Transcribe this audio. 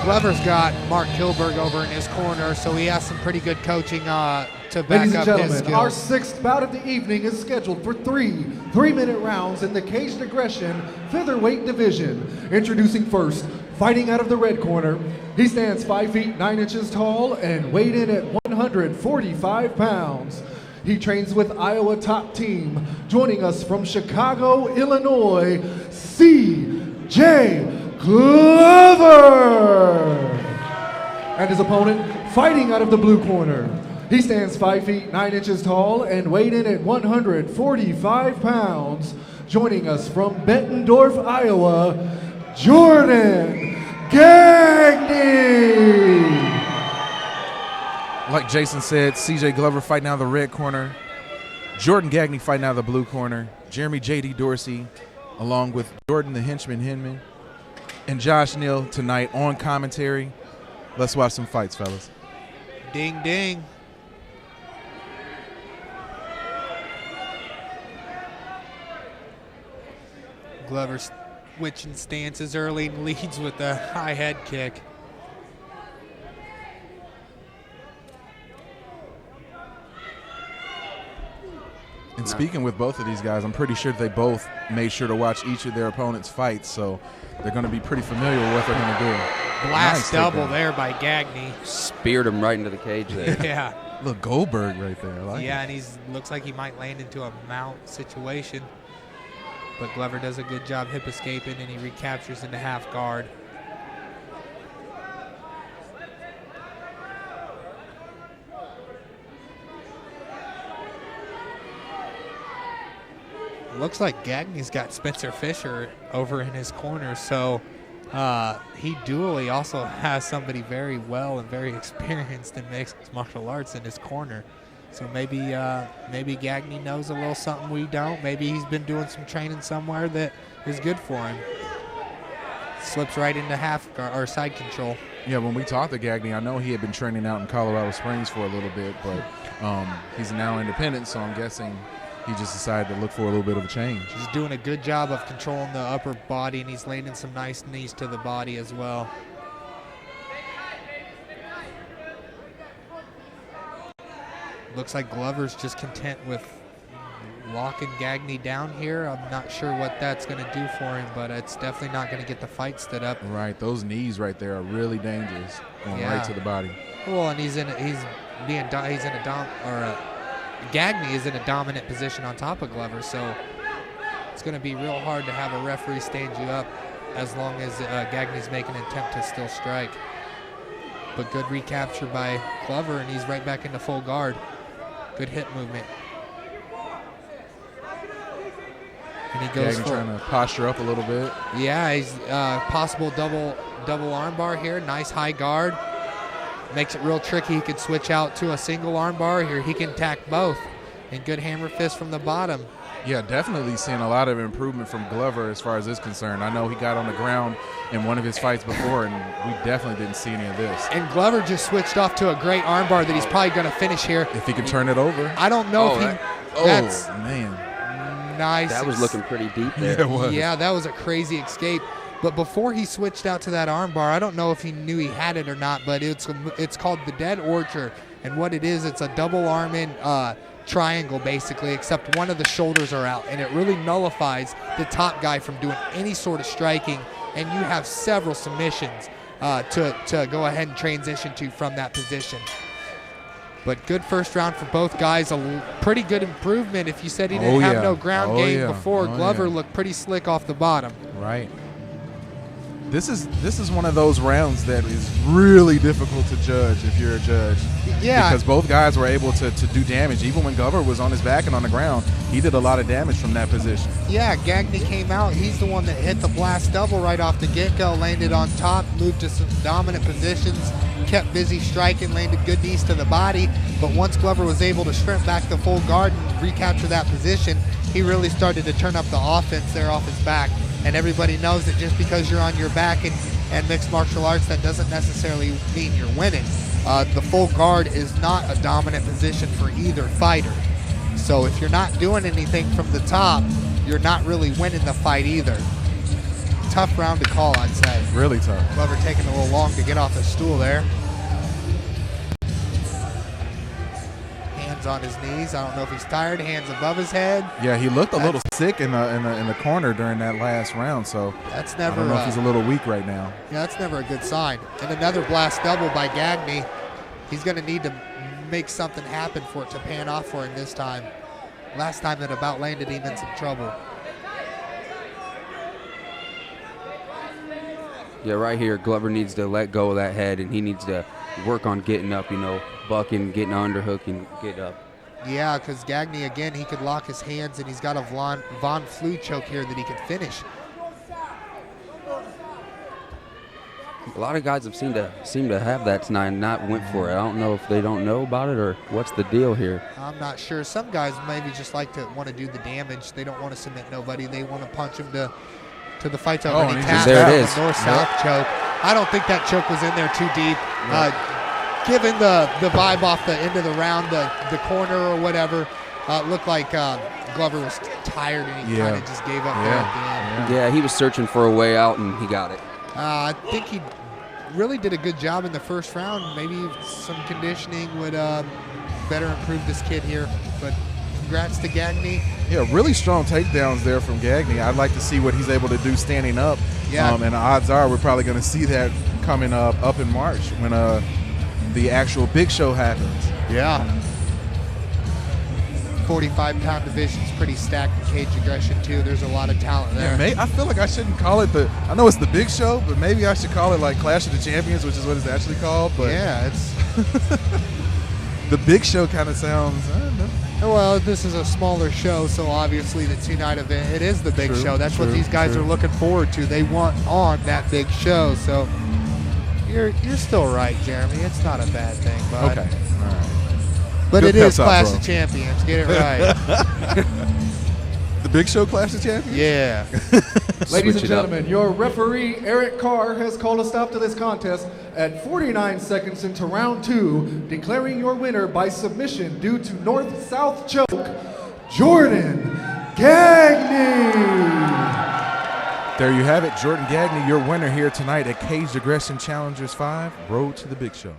Glover's got Mark Kilberg over in his corner, so he has some pretty good coaching to back Ladies up and his gentlemen, our skills. sixth bout of the evening is scheduled for three-minute rounds in the Caged Aggression featherweight division. Introducing first, fighting out of the red corner, he stands 5 feet 9 inches tall and weighed in at 145 pounds. He trains with Iowa Top Team. Joining us from Chicago, Illinois, C.J. Glover. And his opponent, fighting out of the blue corner. He stands 5 feet 9 inches tall and weighed in at 145 pounds. Joining us from Bettendorf, Iowa, Jordan Gagne. Like Jason said, C.J. Glover fighting out of the red corner. Jordan Gagne fighting out of the blue corner. Jeremy J.D. Dorsey, along with Jordan the Henchman Hinman, and Josh Neal tonight on commentary. Let's watch some fights, fellas. Ding, ding. Glover switching stances early and leads with a high head kick. And speaking with both of these guys, I'm pretty sure they both made sure to watch each of their opponents' fights, so they're going to be pretty familiar with what they're going to do. Blast Nice double takedown. there by Gagne. Speared him right into the cage there. Yeah. Look, Goldberg right there. I like Yeah, it. and looks like he might land into a mount situation. But Glover does a good job hip escaping, and he recaptures into half guard. Looks like Gagne's got Spencer Fisher over in his corner, so he dually also has somebody very well and very experienced in mixed martial arts in his corner. So maybe Gagne knows a little something we don't. Maybe he's been doing some training somewhere that is good for him. Slips right into half guard or side control. Yeah, when we talked to Gagne, I know he had been training out in Colorado Springs for a little bit, but he's now independent, so I'm guessing he just decided to look for a little bit of a change. He's doing a good job of controlling the upper body, and he's landing some nice knees to the body as well. Looks like Glover's just content with locking Gagne down here. I'm not sure what that's going to do for him, but it's definitely not going to get the fight stood up. Right, those knees right there are really dangerous, going right to the body. Well, and Gagne is in a dominant position on top of Glover, so it's going to be real hard to have a referee stand you up as long as Gagne's making an attempt to still strike. But good recapture by Glover, and he's right back into full guard. Good hip movement. And he goes Gagne for trying to posture up a little bit. Yeah, he's possible double armbar here. Nice high guard. Makes it real tricky. He could switch out to a single armbar here. He can attack both. And good hammer fist from the bottom. Yeah, definitely seeing a lot of improvement from Glover as far as this concerned. I know he got on the ground in one of his fights before, and we definitely didn't see any of this. And Glover just switched off to a great armbar that he's probably going to finish here. If he can turn it over. I don't know that's man. Nice. That was looking pretty deep there. Yeah, it was. Yeah, that was a crazy escape. But before he switched out to that armbar, I don't know if he knew he had it or not, but it's called the Dead Orchard. And what it is, it's a double arm in triangle basically, except one of the shoulders are out, and it really nullifies the top guy from doing any sort of striking, and you have several submissions to go ahead and transition to from that position. But good first round for both guys. A pretty good improvement. If you said he didn't have no ground game before, Glover looked pretty slick off the bottom. Right. This is one of those rounds that is really difficult to judge if you're a judge. Yeah. Because both guys were able to do damage. Even when Glover was on his back and on the ground, he did a lot of damage from that position. Yeah, Gagne came out. He's the one that hit the blast double right off the get-go, landed on top, moved to some dominant positions, kept busy striking, landed good knees to the body. But once Glover was able to shrimp back to full guard and recapture that position, he really started to turn up the offense there off his back. And everybody knows that just because you're on your back and mixed martial arts, that doesn't necessarily mean you're winning. The full guard is not a dominant position for either fighter. So if you're not doing anything from the top, you're not really winning the fight either. tough round to call, I'd say. Really tough. Glover taking a little long to get off the stool there. Hands on his knees. I don't know if he's tired. Hands above his head. Yeah, he looked a little sick in the corner during that last round. So that's never. I don't know if he's a little weak right now. Yeah, that's never a good sign. And another blast double by Gagne. He's going to need to make something happen for it to pan off for him this time. Last time it about landed him in some trouble. Yeah, right here, Glover needs to let go of that head, and he needs to work on getting up, bucking, getting underhooking, get up. Yeah, because Gagne, again, he could lock his hands, and he's got a Von Flue choke here that he could finish. A lot of guys have seemed to have that tonight and not went for it. I don't know if they don't know about it or what's the deal here. I'm not sure. Some guys maybe just like to want to do the damage. They don't want to submit nobody. They want to punch him to the fight's over. Oh, he tapped there it out is. the north-south choke. I don't think that choke was in there too deep. Given the vibe off the end of the round, the corner or whatever, it looked like Glover was tired and he kind of just gave up there at the end. Yeah, he was searching for a way out and he got it. I think he really did a good job in the first round. Maybe some conditioning would better improve this kid here. But congrats to Gagne. Yeah, really strong takedowns there from Gagne. I'd like to see what he's able to do standing up. Yeah. And the odds are we're probably going to see that coming up in March when the actual big show happens. Yeah. 45-pound division's pretty stacked in cage aggression too. There's a lot of talent there. I feel like I shouldn't call it I know it's the big show, but maybe I should call it like Clash of the Champions, which is what it's actually called. But yeah, it's the big show kind of sounds, I don't know. Well, this is a smaller show, so obviously the two-night event, it is the big show. That's what these guys are looking forward to. They want on that big show. So you're still right, Jeremy. It's not a bad thing, bud. Okay. All right. But Good it is pep talk, Clash bro. of Champions. Get it right. The big show Clash of Champions? Yeah. Ladies and it up. gentlemen, your referee, Eric Carr, has called a stop to this contest at 49 seconds into round 2, declaring your winner by submission due to north-south choke, Jordan Gagne. There you have it. Jordan Gagne, your winner here tonight at Caged Aggression Challengers 5, Road to the Big Show.